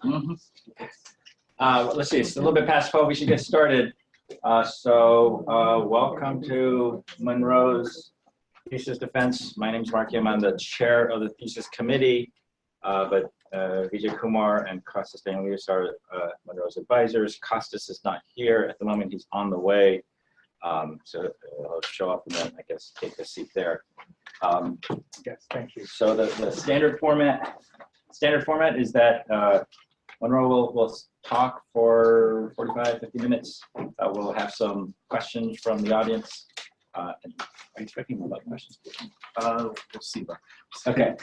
Let's see, it's a little bit past 12. We should get started. Welcome to Monroe's Thesis Defense. My name is Mark Kim. I'm the chair of the Thesis Committee, but Vijay Kumar and Costas Danielius are Monroe's advisors. Costas is not here at the moment. He's on the way. So I'll show up and then I guess take a seat there. Yes, thank you. So the standard format is that Monroe will talk for 45, 50 minutes. We'll have some questions from the audience. Are you expecting more about questions? We'll see. Okay.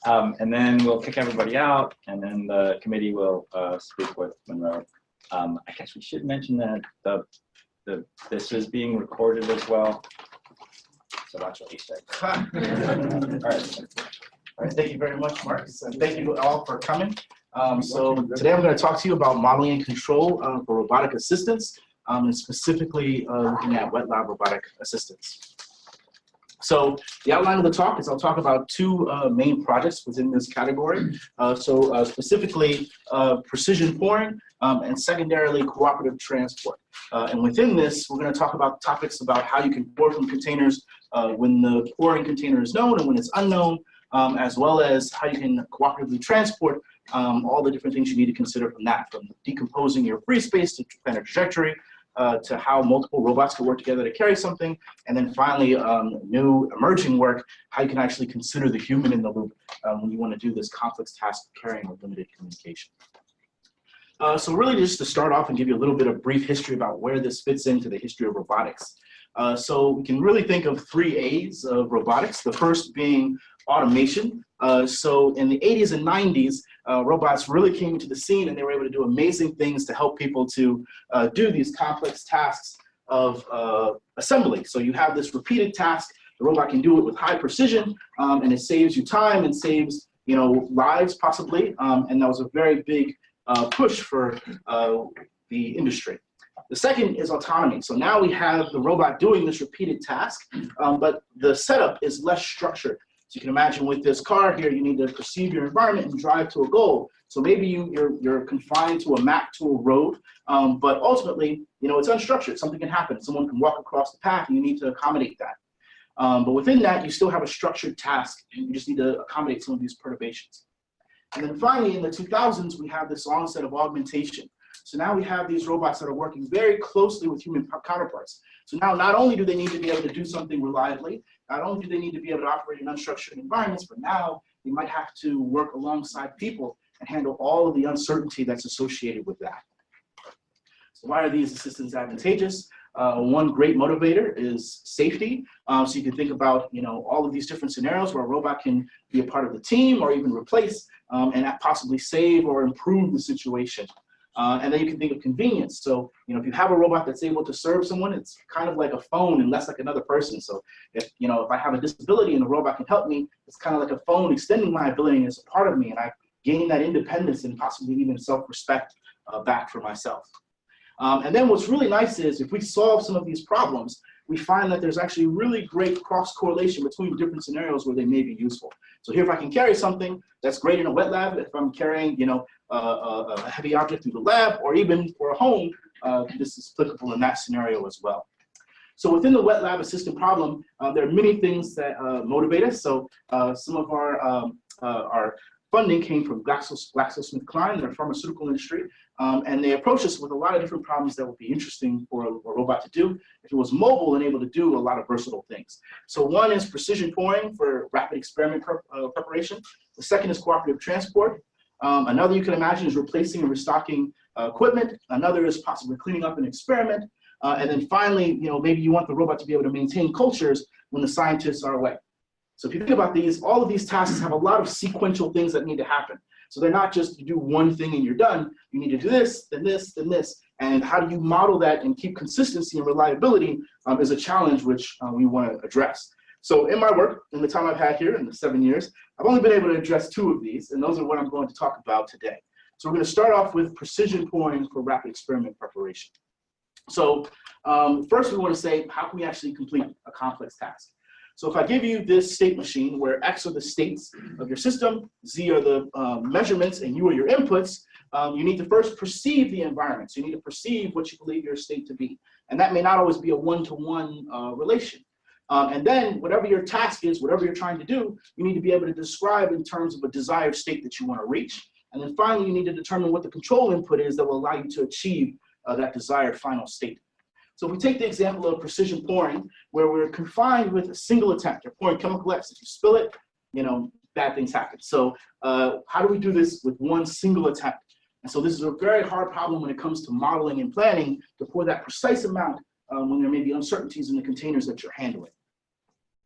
And then we'll kick everybody out, and then the committee will speak with Monroe. I guess we should mention that this is being recorded as well. So watch what you say. All right, thank you very much, Marcus, and thank you all for coming. So today I'm going to talk to you about modeling and control for robotic assistance, and specifically looking at wet lab robotic assistance. So the outline of the talk is I'll talk about two main projects within this category. Specifically precision pouring and secondarily cooperative transport. And within this, we're going to talk about topics about how you can pour from containers when the pouring container is known and when it's unknown, as well as how you can cooperatively transport all the different things you need to consider from that, from decomposing your free space to plan a trajectory, to how multiple robots can work together to carry something, and then finally, new emerging work, how you can actually consider the human in the loop when you want to do this complex task of carrying with limited communication. So really just to start off and give you a little bit of brief history about where this fits into the history of robotics. So we can really think of 3 A's of robotics, the first being automation. So in the 80s and 90s, robots really came into the scene and they were able to do amazing things to help people to do these complex tasks of assembly. So you have this repeated task, the robot can do it with high precision, and it saves you time and saves lives possibly, and that was a very big push for the industry. The second is autonomy. So now we have the robot doing this repeated task, but the setup is less structured. So you can imagine with this car here, you need to perceive your environment and drive to a goal. So maybe you're confined to a map, to a road, but ultimately, it's unstructured. Something can happen. Someone can walk across the path and you need to accommodate that. But within that, you still have a structured task and you just need to accommodate some of these perturbations. And then finally, in the 2000s, we have this onset of augmentation. So now we have these robots that are working very closely with human counterparts. So now not only do they need to be able to do something reliably, not only do they need to be able to operate in unstructured environments, but now they might have to work alongside people and handle all of the uncertainty that's associated with that. So why are these assistants advantageous? One great motivator is safety. So you can think about all of these different scenarios where a robot can be a part of the team or even replace and possibly save or improve the situation. And then you can think of convenience. So, if you have a robot that's able to serve someone, it's kind of like a phone and less like another person. So if I have a disability and the robot can help me, it's kind of like a phone extending my ability as a part of me, and I gain that independence and possibly even self-respect back for myself. And then what's really nice is if we solve some of these problems, we find that there's actually really great cross-correlation between different scenarios where they may be useful. So here, if I can carry something, that's great in a wet lab. If I'm carrying, a heavy object through the lab, or even for a home, this is applicable in that scenario as well. So within the wet lab assistant problem, there are many things that motivate us. So some of our funding came from GlaxoSmithKline, their pharmaceutical industry, and they approached us with a lot of different problems that would be interesting for a robot to do if it was mobile and able to do a lot of versatile things. So one is precision pouring for rapid experiment preparation. The second is cooperative transport. Another you can imagine is replacing and restocking equipment. Another is possibly cleaning up an experiment. And then finally, maybe you want the robot to be able to maintain cultures when the scientists are away. So if you think about these, all of these tasks have a lot of sequential things that need to happen. So they're not just you do one thing and you're done. You need to do this, then this, then this. And how do you model that and keep consistency and reliability is a challenge which we want to address. So in my work, in the time I've had here, in the 7 years, I've only been able to address 2 of these, and those are what I'm going to talk about today. So we're going to start off with precision pouring for rapid experiment preparation. So first we want to say, how can we actually complete a complex task? So if I give you this state machine where X are the states of your system, Z are the measurements, and U are your inputs, you need to first perceive the environment. So you need to perceive what you believe your state to be. And that may not always be a one-to-one relation. And then whatever your task is, whatever you're trying to do, you need to be able to describe in terms of a desired state that you want to reach. And then finally, you need to determine what the control input is that will allow you to achieve that desired final state. So if we take the example of precision pouring, where we're confined with a single attempt, you're pouring chemical X. If you spill it, bad things happen. So how do we do this with one single attempt? And so this is a very hard problem when it comes to modeling and planning to pour that precise amount when there may be uncertainties in the containers that you're handling.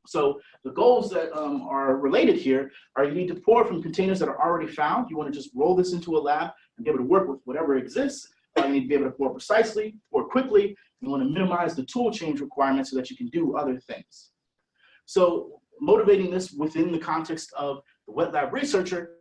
So the goals that are related here are you need to pour from containers that are already found. You want to just roll this into a lab and be able to work with whatever exists. You need to be able to pour precisely, pour quickly. You want to minimize the tool change requirements so that you can do other things. So motivating this within the context of the wet lab researcher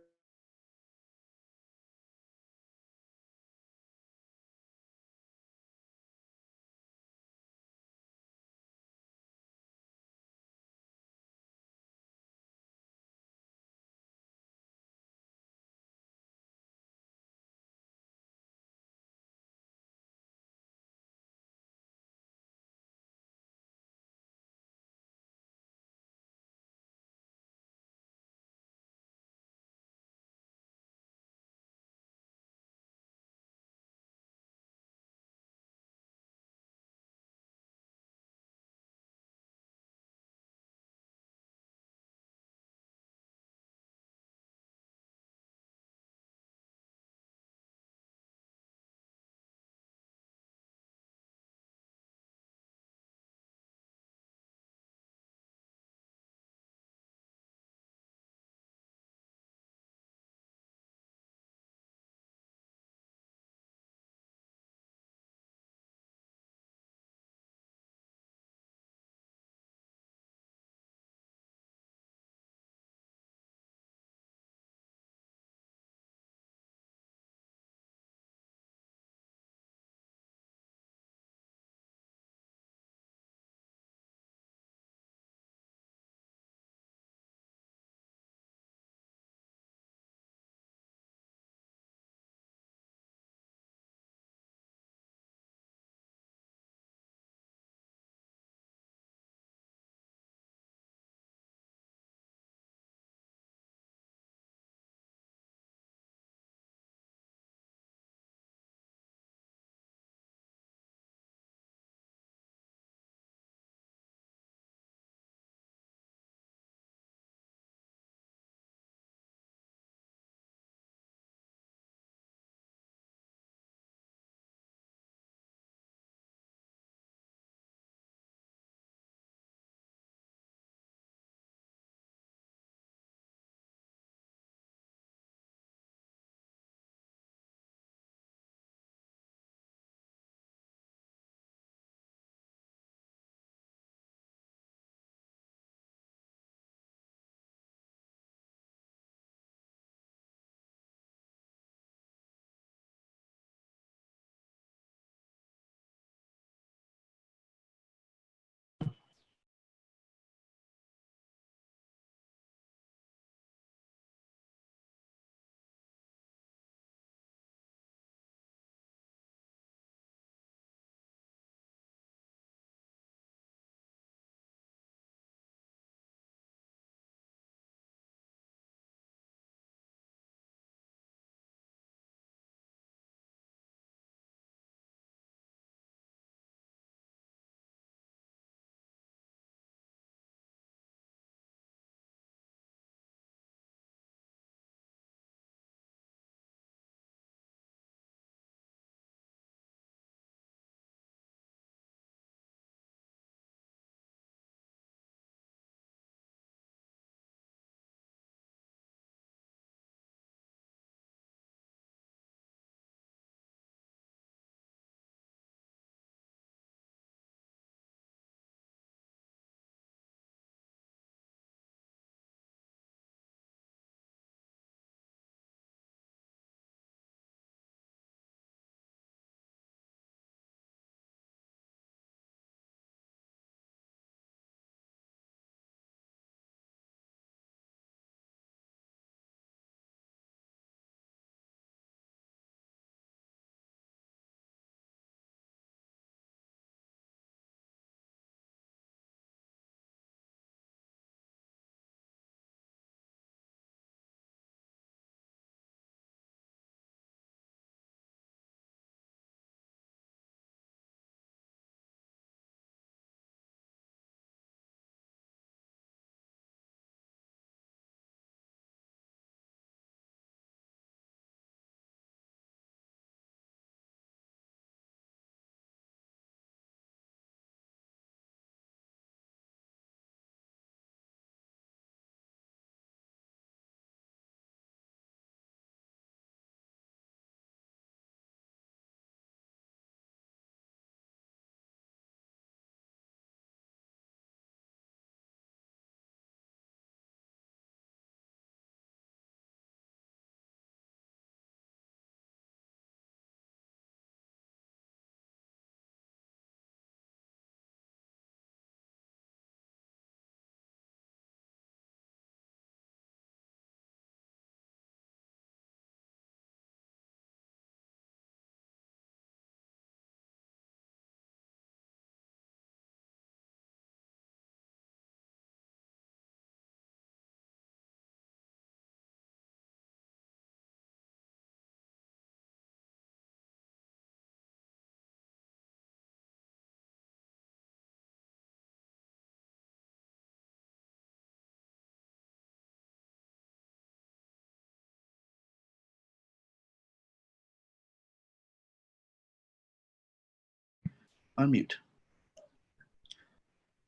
unmute.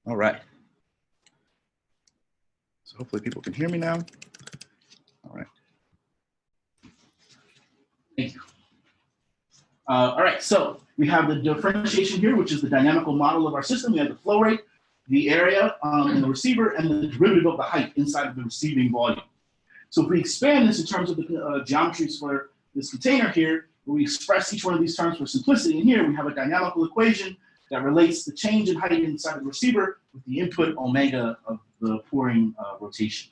All right. So hopefully people can hear me now. All right. Thank you. All right, so we have the differentiation here, which is the dynamical model of our system. We have the flow rate, the area in the receiver, and the derivative of the height inside of the receiving volume. So if we expand this in terms of the geometries for this container here, where we express each one of these terms for simplicity, and here we have a dynamical equation that relates the change in height inside of the receiver with the input omega of the pouring rotation.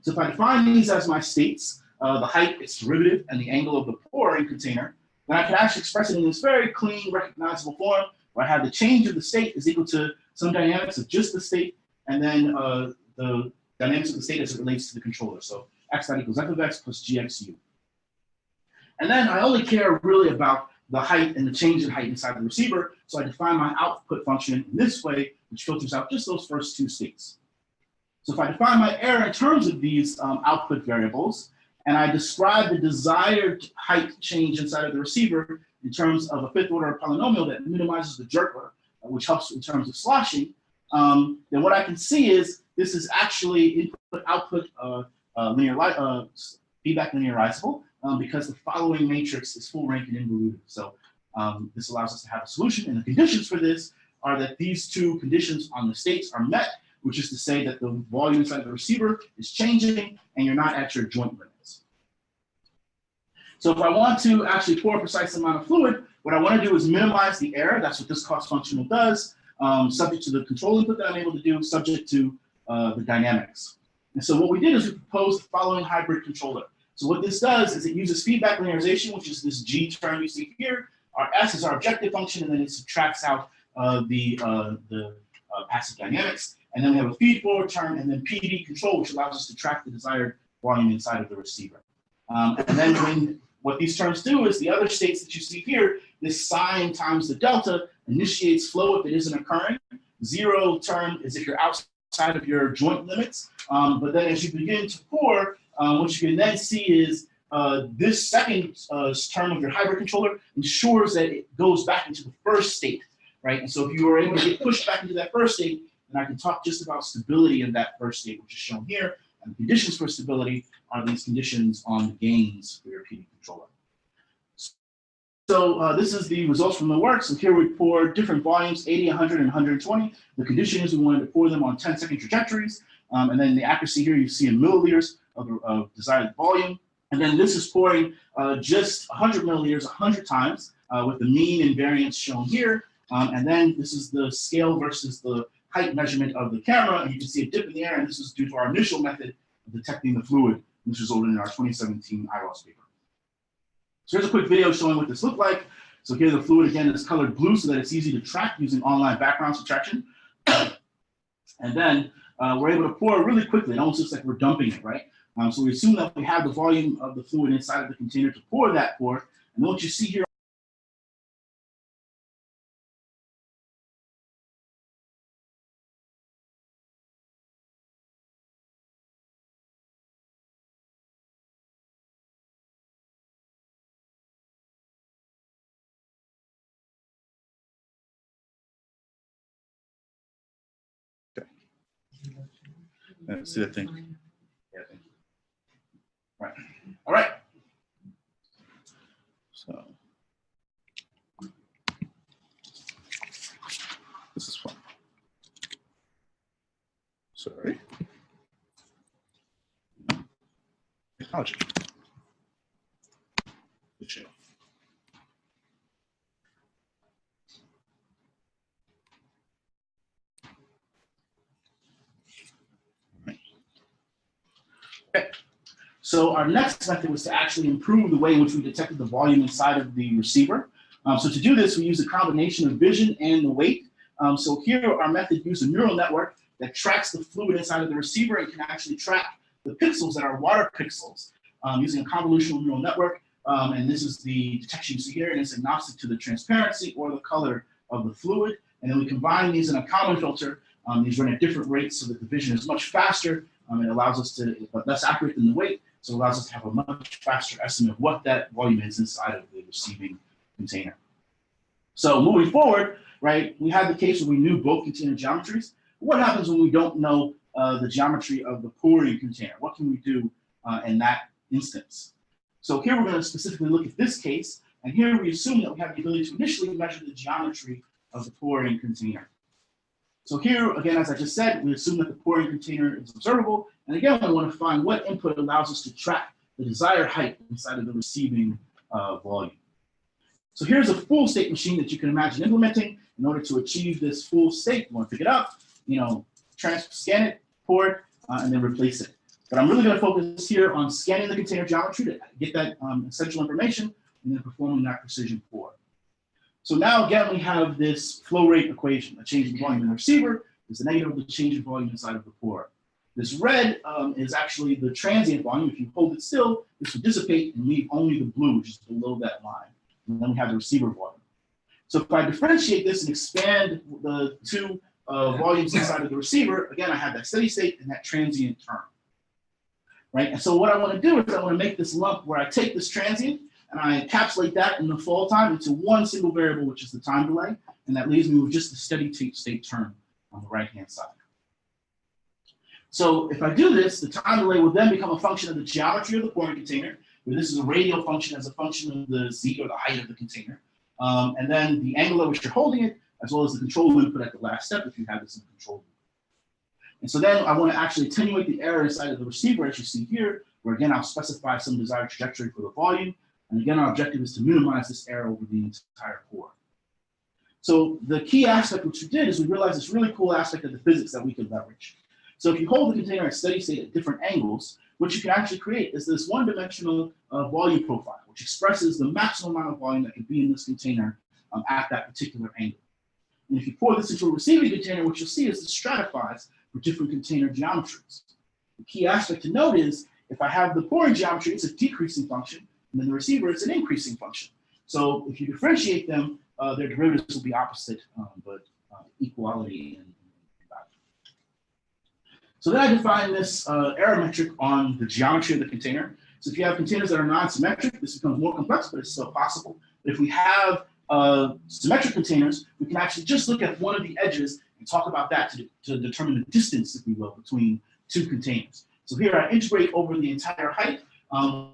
So if I define these as my states, the height, its derivative, and the angle of the pouring container, then I can actually express it in this very clean, recognizable form, where I have the change of the state is equal to some dynamics of just the state, and then the dynamics of the state as it relates to the controller. So x dot equals f of x plus gxu. And then I only care really about the height and the change in height inside the receiver, so I define my output function in this way, which filters out just those first two states. So if I define my error in terms of these output variables, and I describe the desired height change inside of the receiver in terms of a fifth order polynomial that minimizes the jerk, which helps in terms of sloshing, then what I can see is this is actually input-output feedback linearizable because the following matrix is full rank and involutive. So this allows us to have a solution, and the conditions for this are that these two conditions on the states are met, which is to say that the volume inside the receiver is changing and you're not at your joint limits. So if I want to actually pour a precise amount of fluid, what I want to do is minimize the error. That's what this cost functional does, subject to the control input that I'm able to do, subject to the dynamics. And so what we did is we proposed the following hybrid controller. So what this does is it uses feedback linearization, which is this G term you see here. Our S is our objective function, and then it subtracts out the passive dynamics. And then we have a feed forward term, and then PD control, which allows us to track the desired volume inside of the receiver. And then what these terms do is the other states that you see here, this sine times the delta initiates flow if it isn't occurring. Zero term is if you're outside of your joint limits. But then as you begin to pour, what you can then see is this second term of your hybrid controller ensures that it goes back into the first state, right? And so if you are able to get pushed back into that first state, then I can talk just about stability in that first state, which is shown here. And the conditions for stability are these conditions on the gains for your PD controller. So this is the results from the work. So here we pour different volumes, 80, 100, and 120. The condition is we wanted to pour them on 10-second trajectories. And then the accuracy here you see in milliliters of desired volume. And then this is pouring just 100 milliliters 100 times with the mean and variance shown here. And then this is the scale versus the height measurement of the camera. And you can see a dip in the air, and this is due to our initial method of detecting the fluid, which resulted in our 2017 IROS paper. So here's a quick video showing what this looked like. So here the fluid again is colored blue so that it's easy to track using online background subtraction. And then we're able to pour really quickly. It almost looks like we're dumping it, right? So we assume that we have the volume of the fluid inside of the container to pour that pour. And what you see here see that thing. Yeah. Right. All right. So this is fun. Sorry. Technology. Good show. Okay. So our next method was to actually improve the way in which we detected the volume inside of the receiver. So to do this, we use a combination of vision and the weight. So here our method used a neural network that tracks the fluid inside of the receiver and can actually track the pixels that are water pixels using a convolutional neural network. And this is the detection you see here, and it's agnostic to the transparency or the color of the fluid. And then we combine these in a Kalman filter. These run at different rates so that the vision is much faster. It allows us to, but less accurate than the weight, so it allows us to have a much faster estimate of what that volume is inside of the receiving container. So moving forward, right, we had the case where we knew both container geometries. What happens when we don't know the geometry of the pouring container? What can we do in that instance? So here we're going to specifically look at this case, and here we assume that we have the ability to initially measure the geometry of the pouring container. So here, again, as I just said, we assume that the pouring container is observable, and again, we want to find what input allows us to track the desired height inside of the receiving volume. So here's a full state machine that you can imagine implementing in order to achieve this full state. You want to pick it up, scan it, pour it, and then replace it. But I'm really going to focus here on scanning the container geometry to get that essential information and then performing that precision pour. So now again, we have this flow rate equation. A change in volume in the receiver is the negative of the change in volume inside of the pour. This red is actually the transient volume. If you hold it still, this will dissipate and leave only the blue, which is below that line. And then we have the receiver volume. So if I differentiate this and expand the two volumes inside of the receiver, again, I have that steady state and that transient term. Right? And so what I want to do is I want to make this lump where I take this transient and I encapsulate that in the fall time into one single variable, which is the time delay. And that leaves me with just the steady state term on the right-hand side. So if I do this, the time delay will then become a function of the geometry of the pouring container, where this is a radial function as a function of the z, or the height of the container. And then the angle at which you're holding it, as well as the control input at the last step if you have this in control loop. And so then I want to actually attenuate the error inside of the receiver, as you see here, where again, I'll specify some desired trajectory for the volume. And again, our objective is to minimize this error over the entire pour. So the key aspect which we did is we realized this really cool aspect of the physics that we could leverage. So if you hold the container at steady state at different angles, what you can actually create is this one-dimensional volume profile, which expresses the maximum amount of volume that can be in this container at that particular angle. And if you pour this into a receiving container, what you'll see is this stratifies for different container geometries. The key aspect to note is if I have the pouring geometry, it's a decreasing function, and then the receiver, it's an increasing function. So if you differentiate them, their derivatives will be opposite, but equality in value. So then I define this error metric on the geometry of the container. So if you have containers that are non-symmetric, this becomes more complex, but it's still possible. But if we have symmetric containers, we can actually just look at one of the edges and talk about that to determine the distance, if we will, between two containers. So here I integrate over the entire height,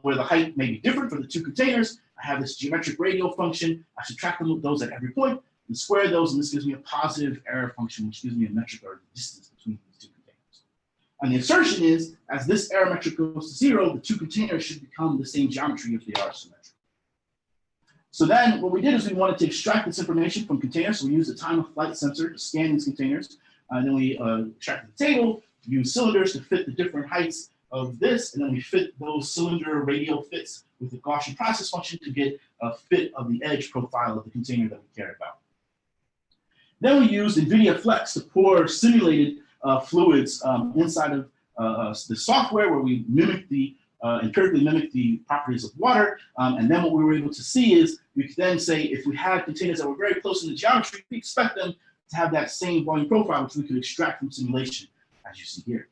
where the height may be different for the two containers. I have this geometric radial function. I subtract those at every point and square those, and this gives me a positive error function, which gives me a metric or the distance between these two containers. And the assertion is, as this error metric goes to 0, the two containers should become the same geometry if they are symmetric. So then what we did is we wanted to extract this information from containers. So we used a time of flight sensor to scan these containers. And then we extracted the table, used cylinders to fit the different heights of this, and then we fit those cylinder radial fits with the Gaussian process function to get a fit of the edge profile of the container that we care about. Then we used NVIDIA Flex to pour simulated fluids inside of the software, where we mimic the empirically mimic the properties of water. And then what we were able to see is we could then say if we had containers that were very close in the geometry, we expect them to have that same volume profile, which we could extract from simulation, as you see here.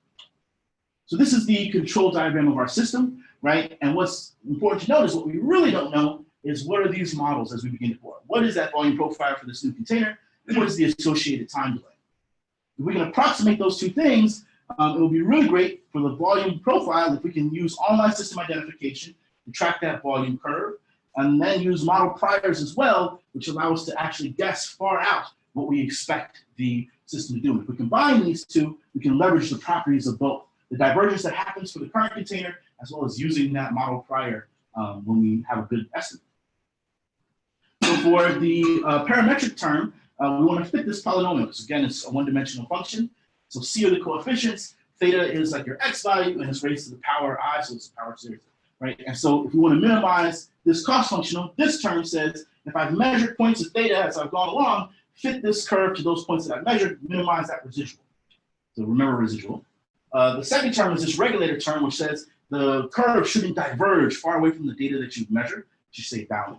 So this is the control diagram of our system, right? And what's important to note is what we really don't know is what are these models as we begin to pour. What is that volume profile for this new container? And what is the associated time delay? If we can approximate those two things, it will be really great for the volume profile if we can use online system identification to track that volume curve, and then use model priors as well, which allow us to actually guess far out what we expect the system to do. If we combine these two, we can leverage the properties of both. The divergence that happens for the current container, as well as using that model prior when we have a good estimate. So for the parametric term, we want to fit this polynomial, because again, it's a one-dimensional function. So C are the coefficients, theta is like your x value, and it's raised to the power I, so it's the power 0, right? And so if we want to minimize this cost functional, this term says, if I've measured points of theta as I've gone along, fit this curve to those points that I've measured, minimize that residual. So remember residual. The second term is this regulator term, which says the curve shouldn't diverge far away from the data that you've measured, which you say bound.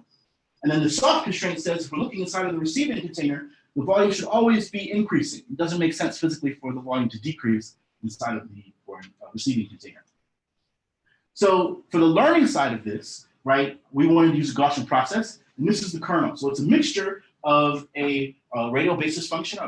And then the soft constraint says if we're looking inside of the receiving container, the volume should always be increasing. It doesn't make sense physically for the volume to decrease inside of the receiving container. So for the learning side of this, right, we wanted to use a Gaussian process, and this is the kernel. So it's a mixture of a radial basis function,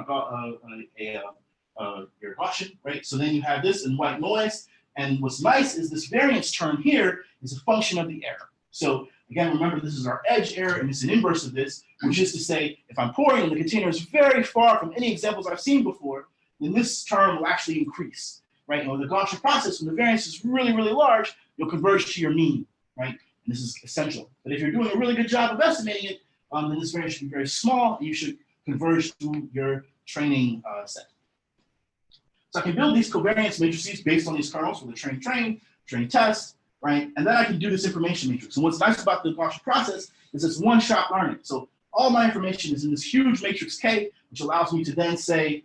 your Gaussian, right? So then you have this in white noise. And what's nice is this variance term here is a function of the error. So again, remember, this is our edge error, and it's an inverse of this, which is to say, if I'm pouring and the container is very far from any examples I've seen before, then this term will actually increase, right? And with the Gaussian process, when the variance is really, really large, you'll converge to your mean, right? And this is essential. But if you're doing a really good job of estimating it, then this variance should be very small, and you should converge to your training set. So I can build these covariance matrices based on these kernels for the train test, right? And then I can do this information matrix. And what's nice about the Gaussian process is it's one-shot learning. So all my information is in this huge matrix K, which allows me to then say,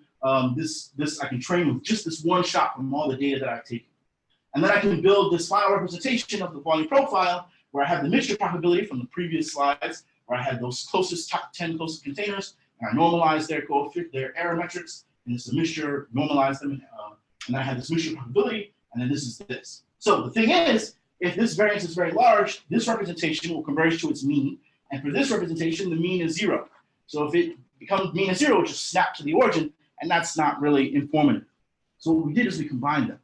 this I can train with just this one shot from all the data that I've taken. And then I can build this final representation of the volume profile where I have the mixture probability from the previous slides, where I had those top 10 closest containers, and I normalize their coefficient, their error metrics, and it's a mixture, normalize them, and I have this mixture probability, and then this is this. So the thing is, if this variance is very large, this representation will converge to its mean, and for this representation, the mean is 0. So if it becomes mean is 0, it just snap to the origin, and that's not really informative. So what we did is we combined them.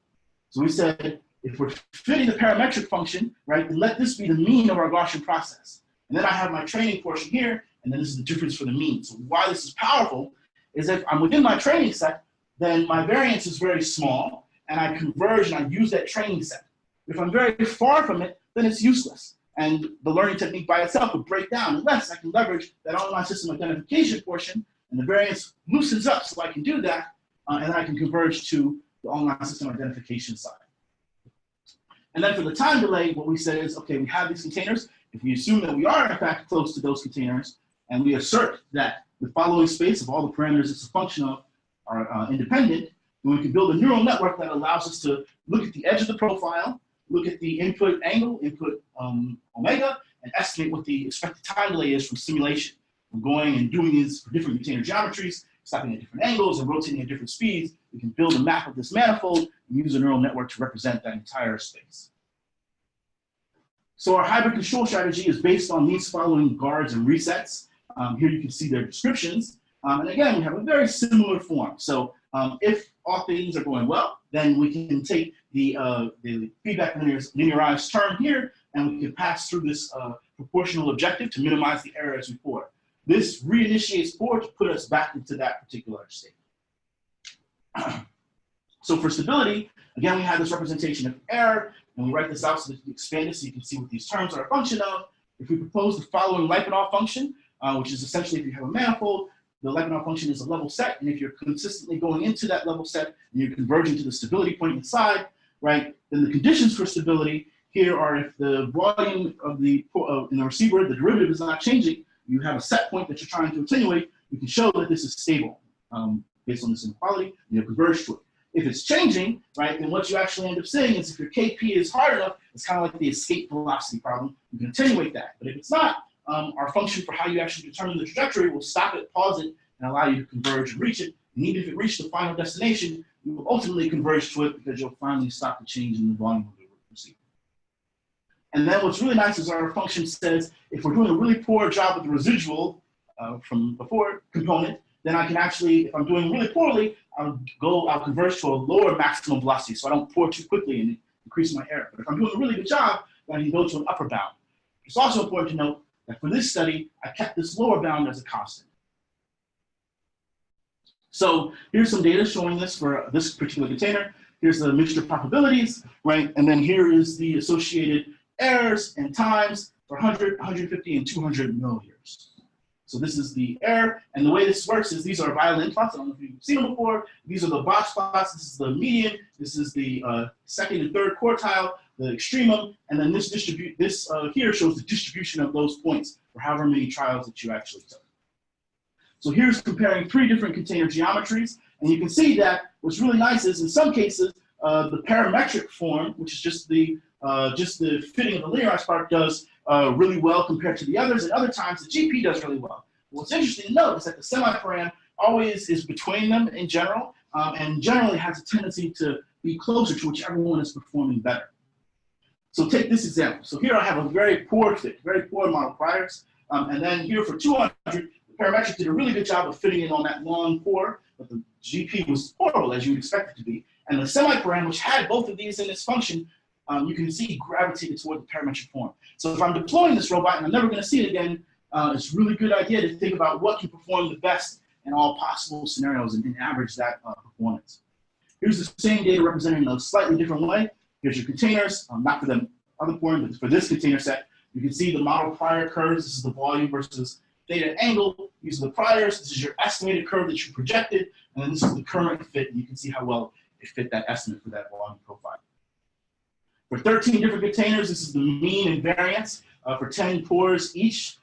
So we said, if we're fitting the parametric function, right, then let this be the mean of our Gaussian process. And then I have my training portion here, and then this is the difference for the mean. So why this is powerful is if I'm within my training set, then my variance is very small, and I converge and I use that training set. If I'm very far from it, then it's useless. And the learning technique by itself would break down unless I can leverage that online system identification portion, and the variance loosens up so I can do that, and then I can converge to the online system identification side. And then for the time delay, what we said is, okay, we have these containers. If we assume that we are in fact close to those containers, and we assert that the following space of all the parameters it's a function of are independent, then we can build a neural network that allows us to look at the edge of the profile, look at the input angle, input omega, and estimate what the expected time delay is from simulation. We're going and doing these for different container geometries, stopping at different angles and rotating at different speeds. We can build a map of this manifold and use a neural network to represent that entire space. So our hybrid control strategy is based on these following guards and resets. Here you can see their descriptions. And again, we have a very similar form. So if all things are going well, then we can take the feedback linearized term here, and we can pass through this proportional objective to minimize the error as we pour. This reinitiates pour to put us back into that particular state. So for stability, again, we have this representation of error, and we write this out so that you can expand it so you can see what these terms are a function of. If we propose the following Lipinov function, which is essentially if you have a manifold, the Lipinov function is a level set, and if you're consistently going into that level set and you're converging to the stability point inside, right, then the conditions for stability here are if the volume of the in the receiver, the derivative is not changing, you have a set point that you're trying to attenuate, you can show that this is stable based on this inequality, and you'll converge to it. If it's changing, right, then what you actually end up seeing is if your KP is hard enough, it's kind of like the escape velocity problem, you can attenuate that. But if it's not, our function for how you actually determine the trajectory will stop it, pause it, and allow you to converge and reach it. And even if it reached the final destination, you will ultimately converge to it because you'll finally stop the change in the volume of the receiver. And then what's really nice is our function says, if we're doing a really poor job with the residual from before component, then I can actually, if I'm doing really poorly, I'll converge to a lower maximum velocity so I don't pour too quickly and increase my error. But if I'm doing a really good job, then I can go to an upper bound. It's also important to note that for this study, I kept this lower bound as a constant. So here's some data showing this for this particular container. Here's the mixture probabilities, right? And then here is the associated errors and times for 100, 150, and 200 milliyears. So this is the error, and the way this works is these are violin plots. I don't know if you've seen them before. These are the box plots. This is the median. This is the second and third quartile, the extremum, and then this here shows the distribution of those points for however many trials that you actually took. So here's comparing 3 different container geometries, and you can see that what's really nice is in some cases the parametric form, which is just the fitting of the linearized part, does really well compared to the others, and other times the GP does really well. What's interesting to note is that the semi-param always is between them in general, and generally has a tendency to be closer to whichever one is performing better. So take this example. So here I have a very poor fit, very poor model priors, and then here for 200, the parametric did a really good job of fitting in on that long pour, but the GP was horrible, as you would expect it to be. And the semi-param, which had both of these in its function, you can see gravitated toward the parametric form. So if I'm deploying this robot and I'm never going to see it again, it's a really good idea to think about what can perform the best in all possible scenarios and average that performance. Here's the same data represented in a slightly different way. Here's your containers, not for the other pouring, but for this container set. You can see the model prior curves. This is the volume versus theta angle. These are the priors. This is your estimated curve that you projected. And then this is the current fit. And you can see how well it fit that estimate for that volume profile. For 13 different containers, this is the mean and variance for 10 pours each.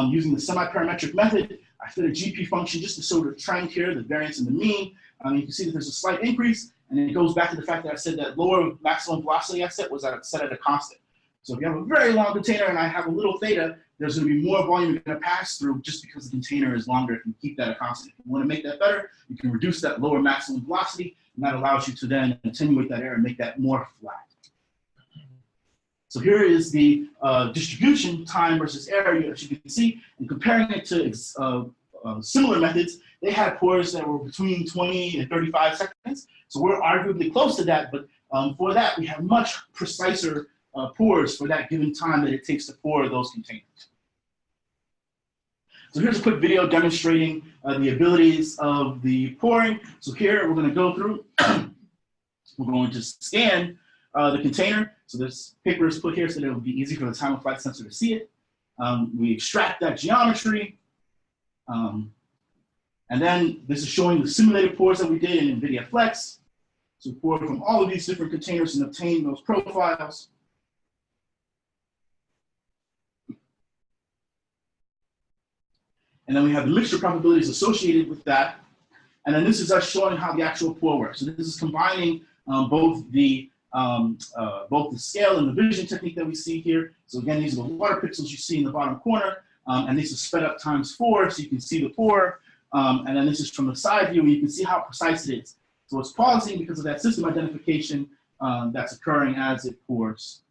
Using the semi-parametric method, I fit a GP function just to show the trend here, the variance and the mean. You can see that there's a slight increase, and it goes back to the fact that I said that lower maximum velocity I set was set at a constant. So if you have a very long container and I have a little theta, there's going to be more volume you're going to pass through just because the container is longer if you keep that a constant. If you want to make that better, you can reduce that lower maximum velocity, and that allows you to then attenuate that error and make that more flat. So here is the distribution, time versus error, as you can see, and comparing it to similar methods, they had pours that were between 20 and 35 seconds. So we're arguably close to that, but for that, we have much preciser pours for that given time that it takes to pour those containers. So here's a quick video demonstrating the abilities of the pouring. So here we're going to go through, we're going to scan the container. So this paper is put here so that it will be easy for the time of flight sensor to see it. We extract that geometry. And then this is showing the simulated pours that we did in NVIDIA Flex. So we poured from all of these different containers and obtained those profiles. And then we have the mixture probabilities associated with that. And then this is us showing how the actual pour works. So this is combining both the scale and the vision technique that we see here. So again, these are the water pixels you see in the bottom corner. And this is sped up ×4, so you can see the pour. And then this is from the side view, and you can see how precise it is. So it's pausing because of that system identification that's occurring as it pours.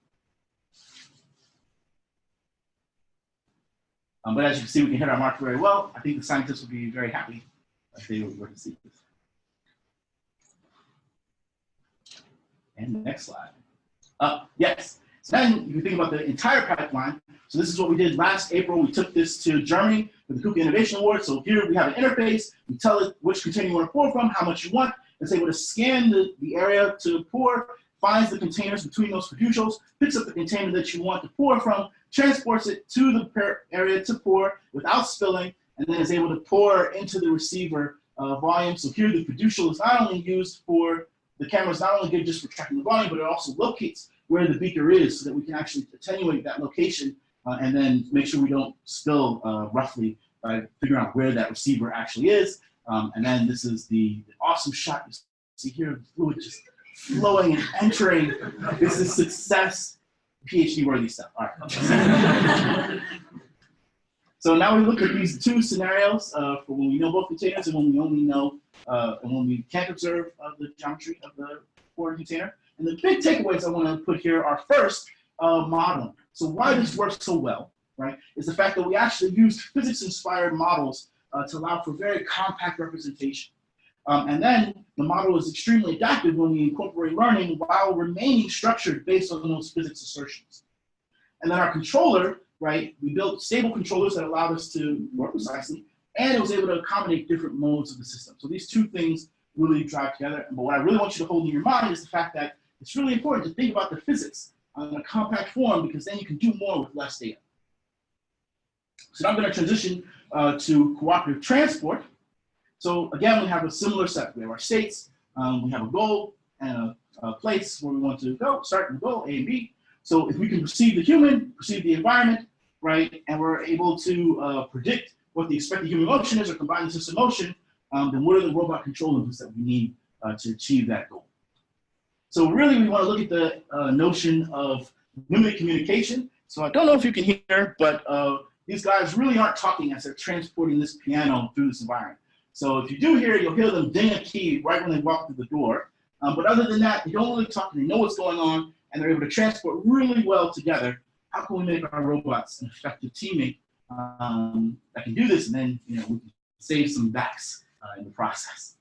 But as you can see, we can hit our mark very well. I think the scientists would be very happy if they were to see this. And the next slide. Yes, so then you can think about the entire pipeline. So this is what we did last April. We took this to Germany for the KUKA Innovation Award. So here we have an interface. We tell it which container you want to pour from, how much you want. It's able to scan the area to pour, finds the containers between those perturbtions, picks up the container that you want to pour from, transports it to the area to pour without spilling, and then is able to pour into the receiver volume. So here the fiducial is not only used for, the camera is not only good just for tracking the volume, but it also locates where the beaker is so that we can actually attenuate that location and then make sure we don't spill roughly by figuring out where that receiver actually is. And then this is the awesome shot. You see here, the fluid just flowing and entering. This is success, PhD worthy stuff. All right. So now we look at these two scenarios for when we know both containers and when we only know, and when we can't observe the geometry of the pouring container. And the big takeaways I want to put here are first, modeling. So why this works so well, right, is the fact that we actually used physics-inspired models to allow for very compact representation. And then the model is extremely adaptive when we incorporate learning while remaining structured based on those physics assertions. And then our controller, right, we built stable controllers that allowed us to work precisely, and it was able to accommodate different modes of the system. So these two things really drive together. But what I really want you to hold in your mind is the fact that it's really important to think about the physics in a compact form, because then you can do more with less data. So now I'm going to transition to cooperative transport. So again, we have a similar set. We have our states, we have a goal and a place where we want to go, start and go, A and B. So if we can perceive the human, perceive the environment, right, and we're able to predict what the expected human motion is or combine the system motion, then what are the robot control inputs that we need to achieve that goal? So really, we want to look at the notion of limited communication. So I don't know if you can hear, but these guys really aren't talking as they're transporting this piano through this environment. So if you do hear, you'll hear them ding a key right when they walk through the door. But other than that, you don't really talk, they know what's going on, and they're able to transport really well together. How can we make our robots an effective teammate that can do this, and then we can save some backs in the process.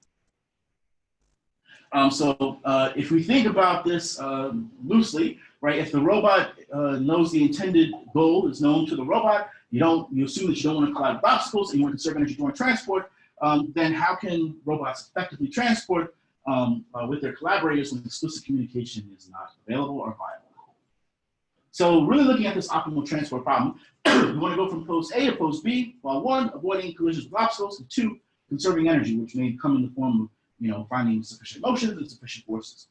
If we think about this loosely, right? If the robot knows the intended goal is known to the robot, you assume that you don't want to collide with obstacles and you want to conserve energy during transport. Then how can robots effectively transport with their collaborators when explicit communication is not available or viable? So really looking at this optimal transport problem, we want to go from pose A to pose B, while 1, avoiding collisions with obstacles, and 2, conserving energy, which may come in the form of finding sufficient motions and sufficient forces.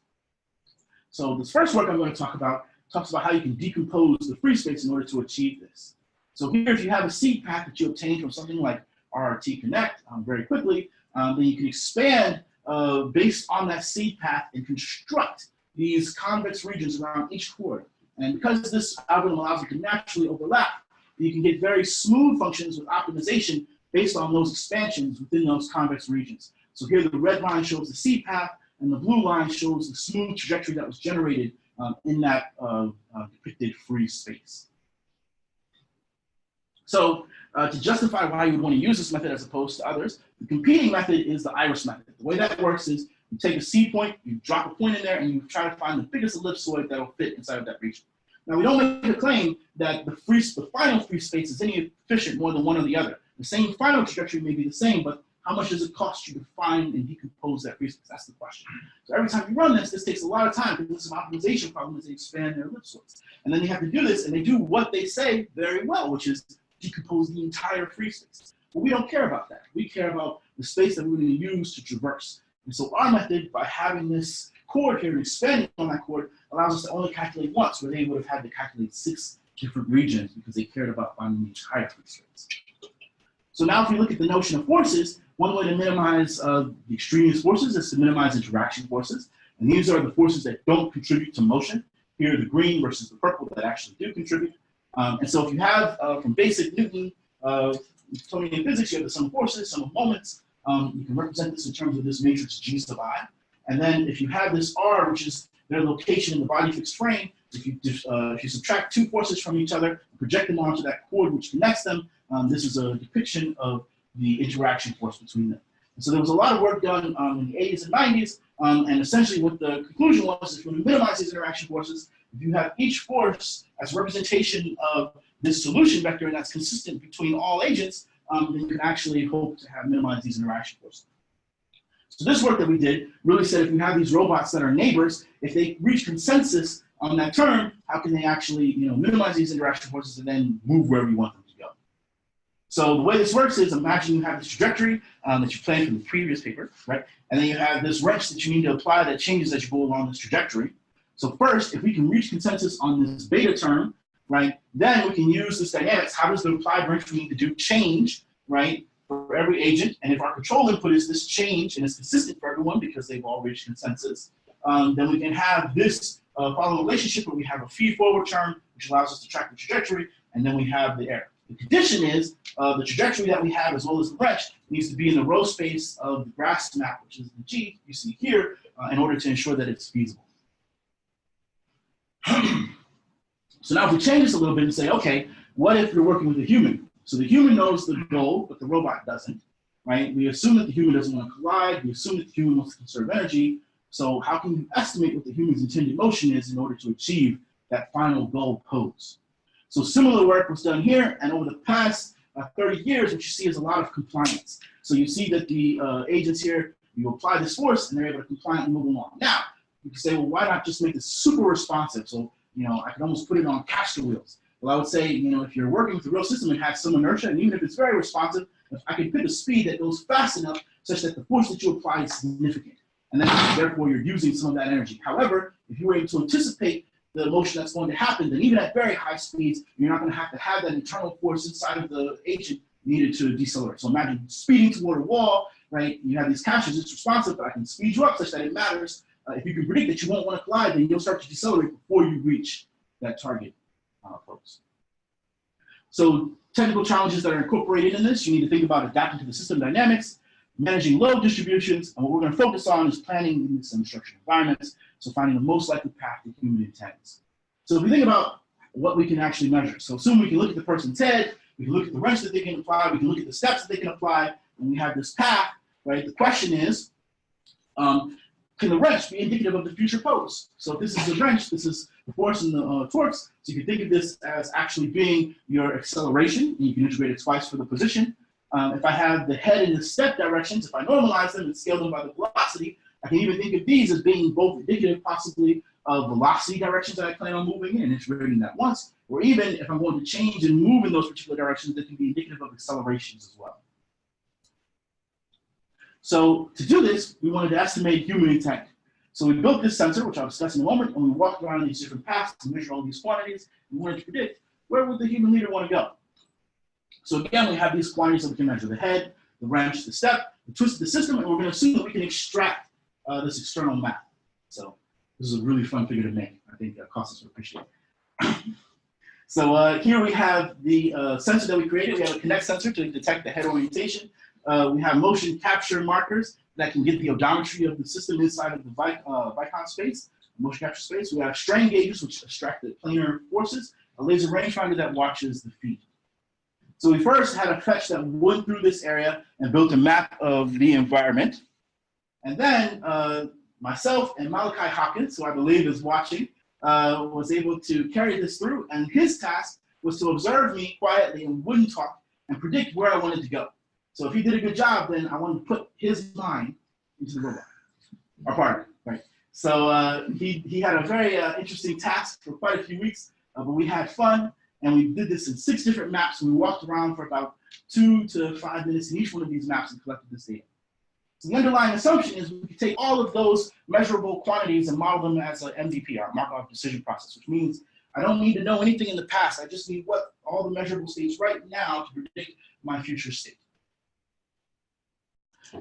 So this first work I'm going to talk about talks about how you can decompose the free space in order to achieve this. So here, if you have a seed path that you obtain from something like RRT Connect very quickly, then you can expand based on that seed path and construct these convex regions around each chord. And because this algorithm allows you to naturally overlap, you can get very smooth functions with optimization based on those expansions within those convex regions. So here the red line shows the seed path, and the blue line shows the smooth trajectory that was generated in that depicted free space. So to justify why you would want to use this method as opposed to others, the competing method is the iris method. The way that works is you take a seed point, you drop a point in there, and you try to find the biggest ellipsoid that will fit inside of that region. Now, we don't make a claim that the final free space is any efficient more than one or the other. The same final trajectory may be the same, but how much does it cost you to find and decompose that free space? That's the question. So every time you run this takes a lot of time because there's some optimization problem as they expand their ellipsoids. And then they have to do this, and they do what they say very well, which is decompose the entire free space. But we don't care about that. We care about the space that we're going to use to traverse. And so our method, by having this chord here and expanding on that chord, allows us to only calculate once, where they would have had to calculate 6 different regions because they cared about finding the entire free space. So now if we look at the notion of forces, one way to minimize the extraneous forces is to minimize interaction forces. And these are the forces that don't contribute to motion. Here, the green versus the purple that actually do contribute. And so if you have, from basic Newton, Newtonian physics, you have the sum of forces, sum of moments. You can represent this in terms of this matrix G sub I. And then if you have this R, which is their location in the body fixed frame, if you subtract 2 forces from each other, and project them onto that chord which connects them, this is a depiction of the interaction force between them. And so there was a lot of work done in the 80s and 90s, and essentially what the conclusion was, if you want to minimize these interaction forces, if you have each force as representation of this solution vector and that's consistent between all agents, then you can actually hope to have minimized these interaction forces. So this work that we did really said if you have these robots that are neighbors, if they reach consensus on that term, how can they actually minimize these interaction forces and then move wherever you want them to go? So the way this works is imagine you have this trajectory that you planned from the previous paper, right? And then you have this wrench that you need to apply that changes as you go along this trajectory. So first, if we can reach consensus on this beta term, right, then we can use this dynamics. How does the applied wrench we need to do change, right, for every agent? And if our control input is this change and it's consistent for everyone because they've all reached consensus, then we can have this following relationship where we have a feed-forward term, which allows us to track the trajectory, and then we have the error. The condition is the trajectory that we have, as well as the wrench, needs to be in the row space of the grass map, which is the G you see here, in order to ensure that it's feasible. So now if we change this a little bit and say, okay, what if you're working with a human? So the human knows the goal, but the robot doesn't, right? We assume that the human doesn't want to collide. We assume that the human wants to conserve energy. So how can you estimate what the human's intended motion is in order to achieve that final goal pose? So similar work was done here, and over the past 30 years, what you see is a lot of compliance. So you see that the agents here, you apply this force, and they're able to compliantly move along. Now, you can say, well, why not just make this super responsive? So, I could almost put it on caster wheels. Well, I would say, if you're working with a real system and has some inertia, and even if it's very responsive, if I can pick a speed that goes fast enough such that the force that you apply is significant. And then, therefore, you're using some of that energy. However, if you were able to anticipate the motion that's going to happen, then even at very high speeds, you're not going to have that internal force inside of the agent needed to decelerate. So imagine speeding toward a wall, right? You have these casters, it's responsive, but I can speed you up such that it matters. If you can predict that you won't want to collide, then you'll start to decelerate before you reach that target pose. So technical challenges that are incorporated in this, you need to think about adapting to the system dynamics, managing load distributions, and what we're going to focus on is planning in some structured environments, so finding the most likely path the human intends. So if we think about what we can actually measure, so assume we can look at the person's head, We can look at the wrench that they can apply. We can look at the steps that they can apply. And we have this path, right? The question is, can the wrench be indicative of the future pose? So if this is the wrench, this is the force and the torques. So you can think of this as actually being your acceleration. And you can integrate it twice for the position. If I have the head and the step directions, if I normalize them and scale them by the velocity, I can even think of these as being both indicative possibly of velocity directions that I plan on moving in and integrating that once, or even if I'm going to change and move in those particular directions, that can be indicative of accelerations as well. So to do this, we wanted to estimate human intent. So we built this sensor, which I'll discuss in a moment, and we walked around these different paths to measure all these quantities. We wanted to predict where would the human leader want to go. So again, we have these quantities that we can measure: the head, the wrench, the step, the twist of the system, and we're going to assume that we can extract this external map. So this is a really fun figure to make. I think Costas will appreciate it. So here we have the sensor that we created. We have a Connect sensor to detect the head orientation. We have motion capture markers that can get the odometry of the system inside of the Vicon space, motion capture space. We have strain gauges, which extract the planar forces, a laser rangefinder that watches the feet. So we first had a fetch that went through this area and built a map of the environment. And then myself and Malachi Hopkins, who I believe is watching, was able to carry this through. And his task was to observe me quietly and wouldn't talk and predict where I wanted to go. So if he did a good job, then I wanted to put his mind into the robot, our partner, right? So he had a very interesting task for quite a few weeks, but we had fun, and we did this in 6 different maps. We walked around for about 2 to 5 minutes in each one of these maps and collected this data. So the underlying assumption is we could take all of those measurable quantities and model them as an MVP, our Markov decision process, which means I don't need to know anything in the past. I just need what all the measurable states right now to predict my future state.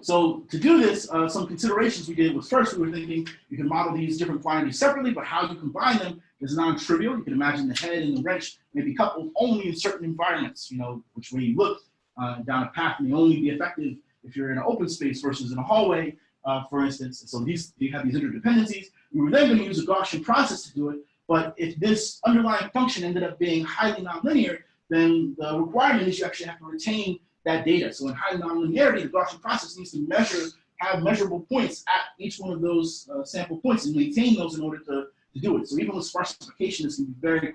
So to do this, some considerations we did was, first, we were thinking you can model these different quantities separately, but how you combine them is non-trivial. You can imagine the head and the wrench may be coupled only in certain environments, you know, which way you look down a path may only be effective if you're in an open space versus in a hallway, for instance. So you have these interdependencies. We were then going to use a Gaussian process to do it, but if this underlying function ended up being highly nonlinear, then the requirement is you actually have to retain that data. So in high nonlinearity, the Gaussian process needs to have measurable points at each one of those sample points and maintain those in order to do it. So even with sparsification, this can be very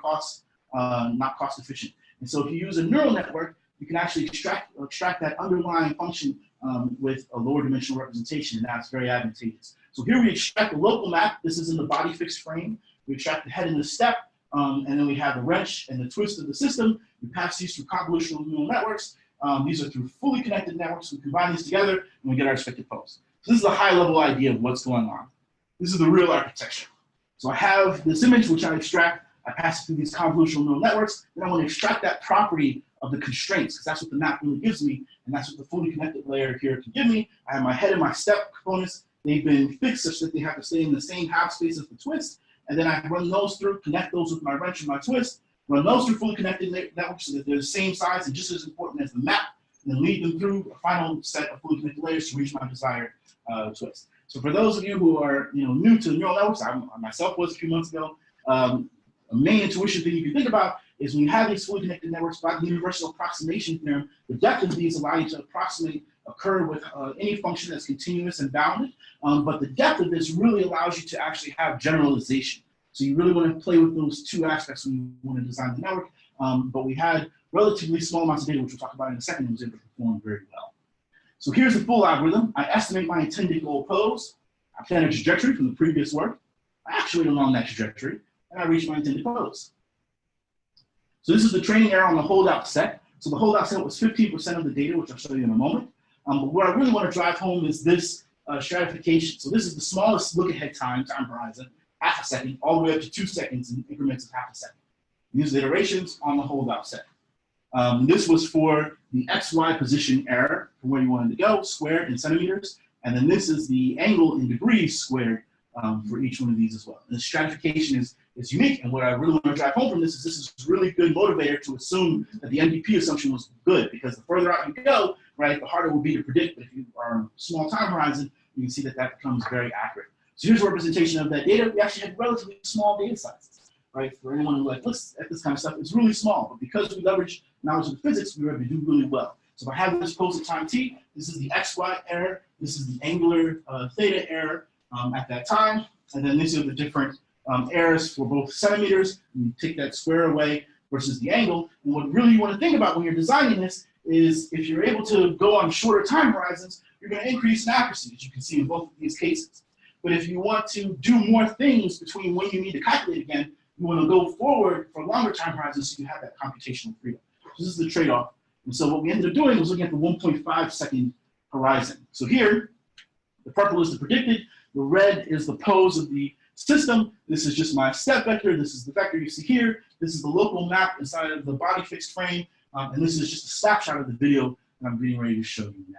not cost efficient. And so if you use a neural network, you can actually extract that underlying function with a lower dimensional representation, and that's very advantageous. So here we extract the local map. This is in the body fixed frame. We extract the head and the step, and then we have the wrench and the twist of the system. We pass these through convolutional neural networks. These are through fully connected networks. We combine these together, and we get our expected pose. So this is a high-level idea of what's going on. This is the real architecture. So I have this image, which I extract. I pass it through these convolutional neural networks. Then I want to extract that property of the constraints, because that's what the map really gives me, and that's what the fully connected layer here can give me. I have my head and my step components. They've been fixed such that they have to stay in the same half space as the twist. And then I run those through, connect those with my wrench and my twist, run those through fully connected networks so that they're the same size and just as important as the map, and then lead them through a final set of fully connected layers to reach my desired twist. So for those of you who are new to neural networks, I myself was a few months ago, a main intuition thing you can think about is when you have these fully connected networks by the universal approximation theorem, the depth of these allow you to approximate a curve with any function that's continuous and bounded. But the depth of this really allows you to actually have generalization. So you really want to play with those 2 aspects when you want to design the network. But we had relatively small amounts of data, which we'll talk about in a second, and was able to perform very well. So here's the full algorithm. I estimate my intended goal pose. I plan a trajectory from the previous work. I actuate along that trajectory, and I reach my intended pose. So this is the training error on the holdout set. So the holdout set was 15% of the data, which I'll show you in a moment. But what I really want to drive home is this stratification. So this is the smallest look-ahead time horizon, half a second, all the way up to 2 seconds in increments of half a second. These are the iterations on the holdout set. This was for the XY position error from where you wanted to go, squared in centimeters. And then this is the angle in degrees squared for each one of these as well. And the stratification is unique. And what I really want to drive home from this is really good motivator to assume that the NDP assumption was good, because the further out you go, right, the harder it will be to predict. But if you are on a small time horizon, you can see that that becomes very accurate. So here's a representation of that data. We actually had relatively small data sizes. right? For anyone who like looks at this kind of stuff, it's really small, but because we leverage knowledge of physics, we were able to do really well. So if I have this pose at time t, this is the xy error, this is the angular theta error at that time, and then these are the different errors for both centimeters. You take that square away versus the angle. And what really you want to think about when you're designing this is if you're able to go on shorter time horizons, you're going to increase in accuracy, as you can see in both of these cases. But if you want to do more things between when you need to calculate again, you want to go forward for longer time horizons so you have that computational freedom. So this is the trade-off. And so what we ended up doing was looking at the 1.5 second horizon. So here, the purple is the predicted, the red is the pose of the system. This is just my step vector. This is the vector you see here. This is the local map inside of the body fixed frame. And this is just a snapshot of the video that I'm getting ready to show you now.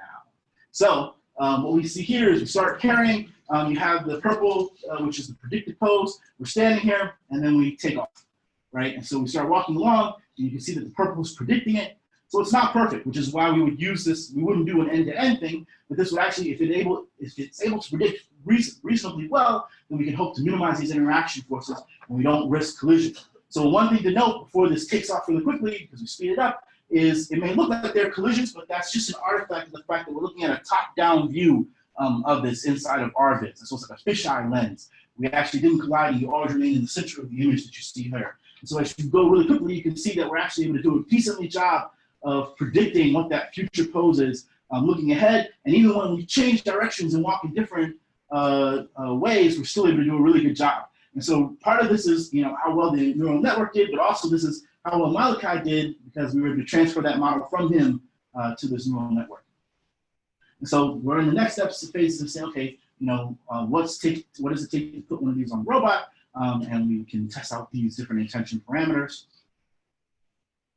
So what we see here is we start carrying. You have the purple, which is the predicted pose. We're standing here, and then we take off, right? And so we start walking along, and you can see that the purple is predicting it. So it's not perfect, which is why we would use this. We wouldn't do an end-to-end thing, but this would actually, if it's able to predict reasonably well, then we can hope to minimize these interaction forces, and we don't risk collision. So one thing to note before this takes off really quickly, because we speed it up, is it may look like they're collisions, but that's just an artifact of the fact that we're looking at a top-down view of this inside of our vids. So it's like a fisheye lens. We actually didn't collide, and you always remain in the center of the image that you see here. And so as you go really quickly, you can see that we're actually able to do a decently job of predicting what that future pose is, looking ahead. And even when we change directions and walk in different ways, we're still able to do a really good job. And so part of this is, how well the neural network did, but also this is how well Malachi did, because we were able to transfer that model from him to this neural network. And so we're in the next steps phase of saying, okay, what does it take to put one of these on a robot? And we can test out these different intention parameters.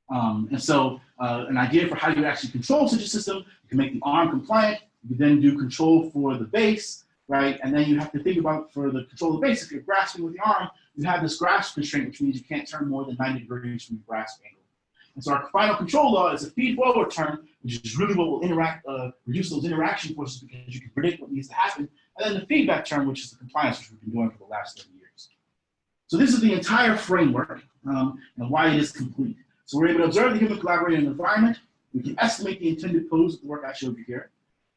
And so an idea for how you actually control such a system, you can make the arm compliant, you then do control for the base, right? And then you have to think about for the control of the base, if you're grasping with the arm, you have this grasp constraint, which means you can't turn more than 90 degrees from your grasp angle. And so our final control law is a feed-forward term, which is really what will reduce those interaction forces because you can predict what needs to happen. And then the feedback term, which is the compliance, which we've been doing for the last 30 years. So this is the entire framework and why it is complete. So we're able to observe the human collaborating environment. We can estimate the intended pose of the work I showed you here.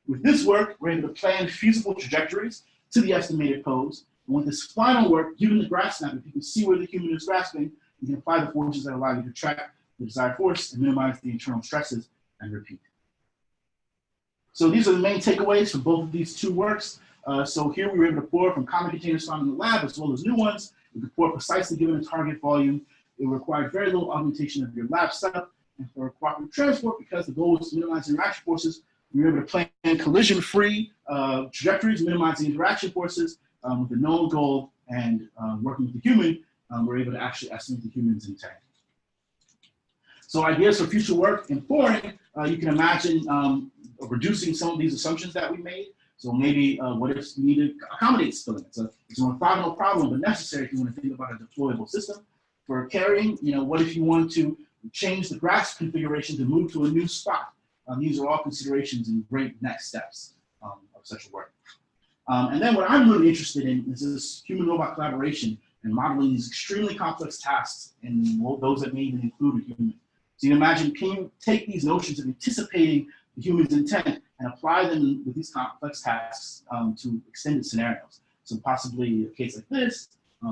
With this work, we're able to plan feasible trajectories to the estimated pose. And with this final work, given the grasp snap, if you can see where the human is grasping, you can apply the forces that allow you to track the desired force and minimize the internal stresses and repeat. So these are the main takeaways from both of these two works. So here we were able to pour from common containers found in the lab as well as new ones. We could pour precisely given a target volume. It required very little augmentation of your lab setup. And for cooperative transport, because the goal was to minimize interaction forces, we were able to plan collision-free trajectories, minimize the interaction forces with a known goal, and working with the human, we're able to actually estimate the human's intent. So ideas for future work in pouring, you can imagine reducing some of these assumptions that we made. So maybe what if we need to accommodate spilling? It's an orthogonal problem, but necessary if you want to think about a deployable system. For carrying, what if you want to change the grasp configuration to move to a new spot? These are all considerations and great next steps of such a work. And then what I'm really interested in is this human-robot collaboration and modeling these extremely complex tasks and those that may even include a human. So you imagine, can you take these notions of anticipating the human's intent and apply them with these complex tasks to extended scenarios? So possibly a case like this,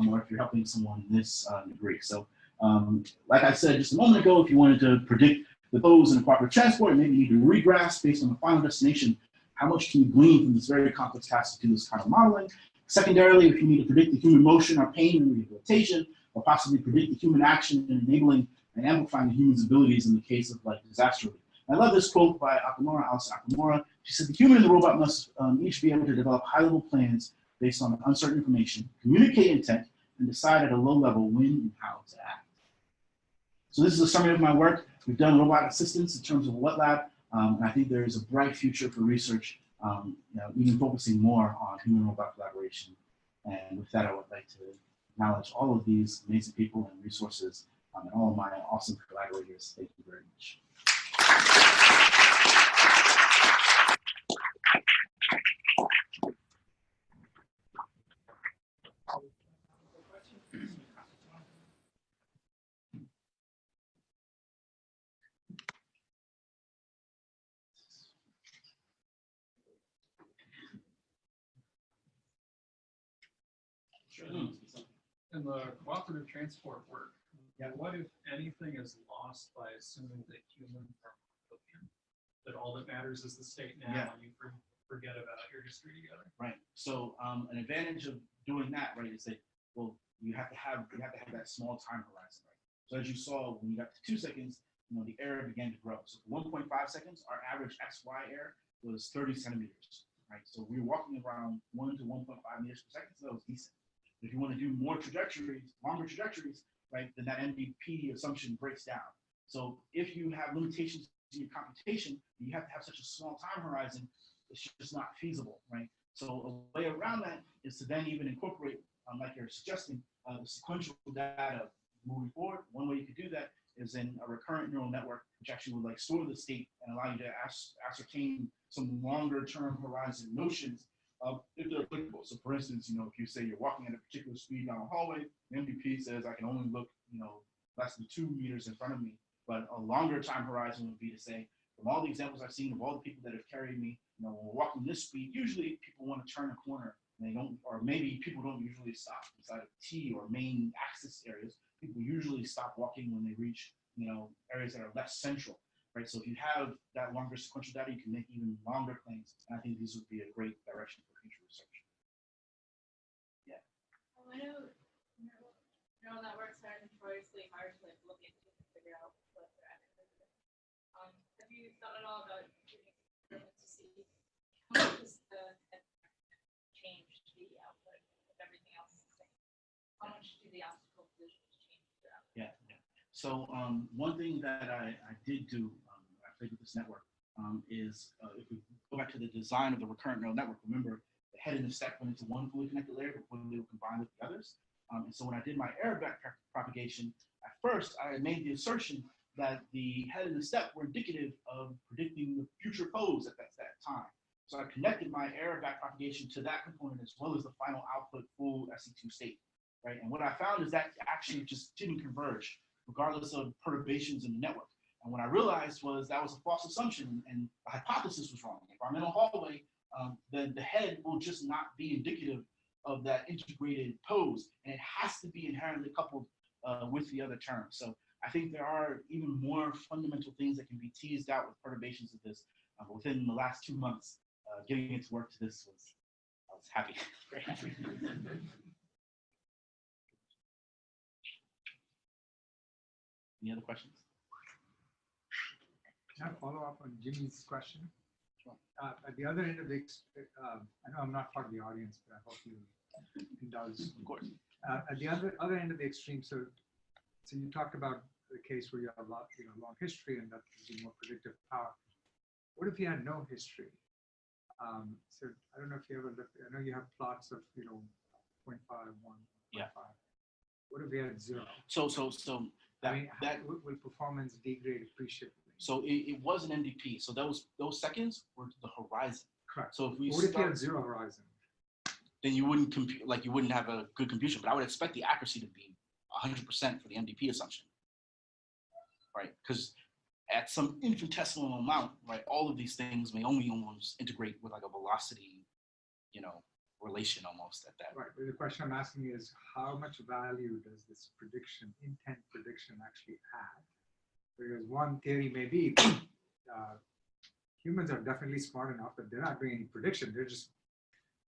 or if you're helping someone in this degree. So like I said just a moment ago, if you wanted to predict the pose in a cooperative transport, maybe you need to regrasp based on the final destination, how much can you glean from this very complex task to do this kind of modeling? Secondarily, if you need to predict the human motion or pain and rehabilitation, or possibly predict the human action in enabling and amplifying the human's abilities in the case of disaster relief. I love this quote by Alice Akamura. She said, the human and the robot must each be able to develop high-level plans based on uncertain information, communicate intent, and decide at a low level when and how to act. So this is a summary of my work. We've done robot assistance in terms of wet lab, and I think there is a bright future for research, even focusing more on human-robot collaboration. And with that, I would like to acknowledge all of these amazing people and resources and all of my awesome collaborators. Thank you very much. In the cooperative transport work, Yeah. what if anything is lost by assuming that human are cooking? That all that matters is the state now, Yeah. and you forget about your history together. Right. So an advantage of doing that, right, is that you have to have that small time horizon, right? So as you saw when you got to 2 seconds, the error began to grow. So for 1.5 seconds, our average XY error was 30 centimeters, right? So we were walking around 1 to 1.5 meters per second, so that was decent. If you want to do more trajectories, longer trajectories, right, then that MVP assumption breaks down. So if you have limitations in your computation, you have to have such a small time horizon, it's just not feasible, right? So a way around that is to then even incorporate, like you're suggesting, the sequential data moving forward. One way you could do that is in a recurrent neural network, which actually would store the state and allow you to ascertain some longer term horizon notions if they're applicable. So for instance, if you say you're walking at a particular speed down a hallway, the MVP says I can only look, less than 2 meters in front of me. But a longer time horizon would be to say, from all the examples I've seen of all the people that have carried me, when we're walking this speed, usually people want to turn a corner and they don't, or maybe people don't usually stop inside of T or main axis areas. People usually stop walking when they reach, areas that are less central, right? So if you have that longer sequential data, you can make even longer claims. And I think these would be a great direction for future research. Yeah. Well, I know neural networks are notoriously hard to look into and figure out what they're actually doing. Have you thought at all about doing experiments to see how much does the change the output if everything else is the same? How much do the obstacle positions change the output? Yeah. So one thing that I did do, I played with this network, is if we go back to the design of the recurrent neural network, remember the head and the stack went into one fully connected layer before they were combined with the others. And so when I did my error back propagation, at first I made the assertion that the head and the step were indicative of predicting the future pose at that time. So I connected my error back propagation to that component as well as the final output full SE2 state, right? And what I found is that actually just didn't converge, regardless of perturbations in the network. And what I realized was that was a false assumption and the hypothesis was wrong. If I'm in a hallway, then the head will just not be indicative of that integrated pose, and it has to be inherently coupled with the other terms. So I think there are even more fundamental things that can be teased out with perturbations of this. Within the last 2 months, getting it to work to this I was happy, very happy. Any other questions? Can I follow up on Jimmy's question? Sure. At the other end of the, I know I'm not part of the audience, but I hope you indulge. Of course. At the other end of the extreme, so you talked about the case where you have a lot, long history and that gives you more predictive power. What if you had no history? So I don't know if you ever looked. I know you have plots of 0.5, 1, 1.5. Yeah. What if we had 0? So that will performance degrade appreciably? So it was an MDP. So those seconds were the horizon. Correct. So if we what if you had 0 horizon? Then you wouldn't compute, like you wouldn't have a good computation. But I would expect the accuracy to be 100% for the MDP assumption, right? Because at some infinitesimal amount, right, all of these things may only almost integrate with like a velocity, relation almost at that. Right. But the question I'm asking is, how much value does this intent prediction actually add? Because one theory may be humans are definitely smart enough that they're not doing any prediction. They're just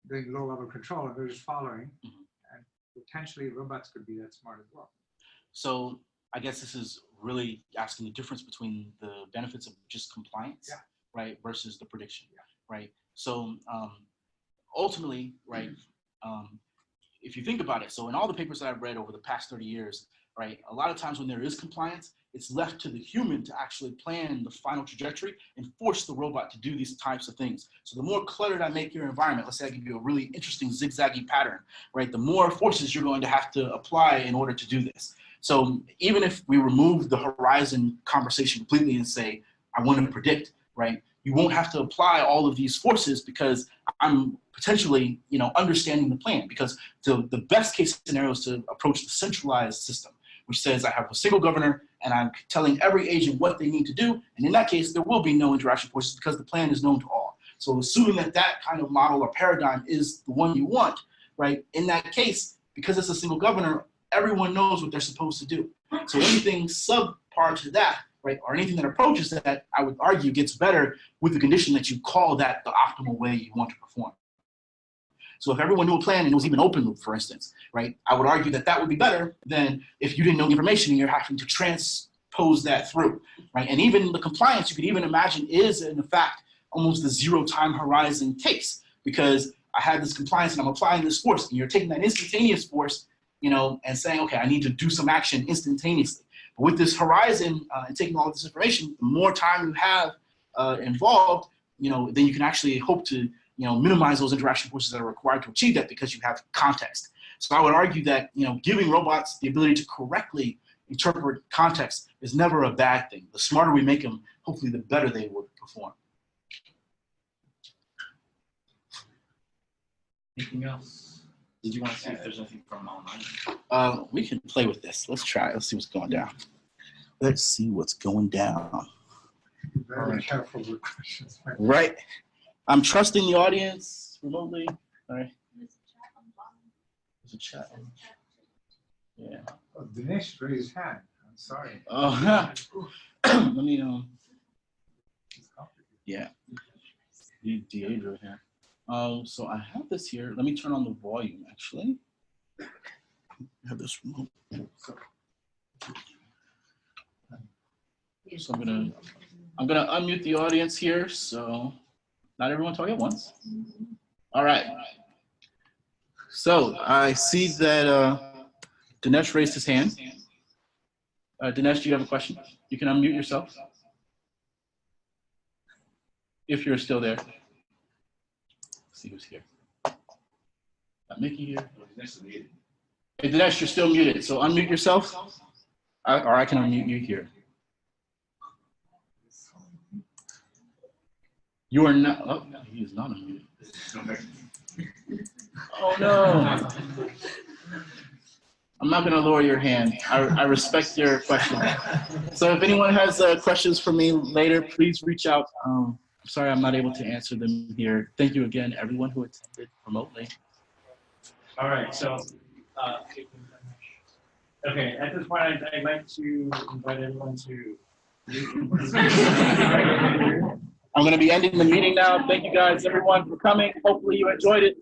doing low-level control and they're just following. Mm-hmm. And potentially robots could be that smart as well. So I guess this is really asking the difference between the benefits of just compliance, right, versus the prediction, right? So ultimately, right, if you think about it, so in all the papers that I've read over the past 30 years, right, a lot of times when there is compliance, it's left to the human to actually plan the final trajectory and force the robot to do these types of things. So the more cluttered I make your environment, let's say I give you a really interesting zigzaggy pattern, right, the more forces you're going to have to apply in order to do this. So even if we remove the horizon conversation completely and say, I want to predict, right, you won't have to apply all of these forces because I'm potentially, understanding the plan, because the best case scenario is to approach the centralized system, which says I have a single governor and I'm telling every agent what they need to do. And in that case, there will be no interaction forces because the plan is known to all. So assuming that kind of model or paradigm is the one you want, right, in that case, because it's a single governor, everyone knows what they're supposed to do. So anything subpar to that, right, or anything that approaches that, I would argue gets better with the condition that you call that the optimal way you want to perform. So if everyone knew a plan and it was even open loop, for instance, right, I would argue that that would be better than if you didn't know the information and you're having to transpose that through, right? And even the compliance, you could even imagine, is in fact almost the zero time horizon case, because I have this compliance and I'm applying this force, and you're taking that instantaneous force, you know, and saying, okay, I need to do some action instantaneously. But with this horizon and taking all this information, the more time you have involved, you know, then you can actually hope to, you know, minimize those interaction forces that are required to achieve that, because you have context. So I would argue that, you know, giving robots the ability to correctly interpret context is never a bad thing. The smarter we make them, hopefully the better they will perform. Anything else? Did you want to see if there's anything from online? We can play with this. Let's try it. Let's see what's going down. Let's see what's going down. Very careful with questions. Right. I'm trusting the audience remotely. All right. There's a chat. Yeah. Oh, Dinesh raised his hand. I'm sorry. Oh, let me, It's complicated. yeah. Deidre here. So I have this here. Let me turn on the volume, actually. I have this remote. So I'm gonna unmute the audience here, so not everyone talk at once. All right. So I see that Dinesh raised his hand. Dinesh, do you have a question? You can unmute yourself if you're still there. Let's see who's here. Got Mickey here. Hey, Dinesh, you're still muted, so unmute yourself, or I can unmute you here. You are not. Oh, no, he is not unmuted. Oh no! I'm not going to lower your hand. I respect your question. So if anyone has questions for me later, please reach out. Sorry, I'm not able to answer them here. Thank you again, everyone who attended remotely. All right, so, okay, at this point, I'd like to invite everyone to. I'm going to be ending the meeting now. Thank you guys, everyone, for coming. Hopefully you enjoyed it.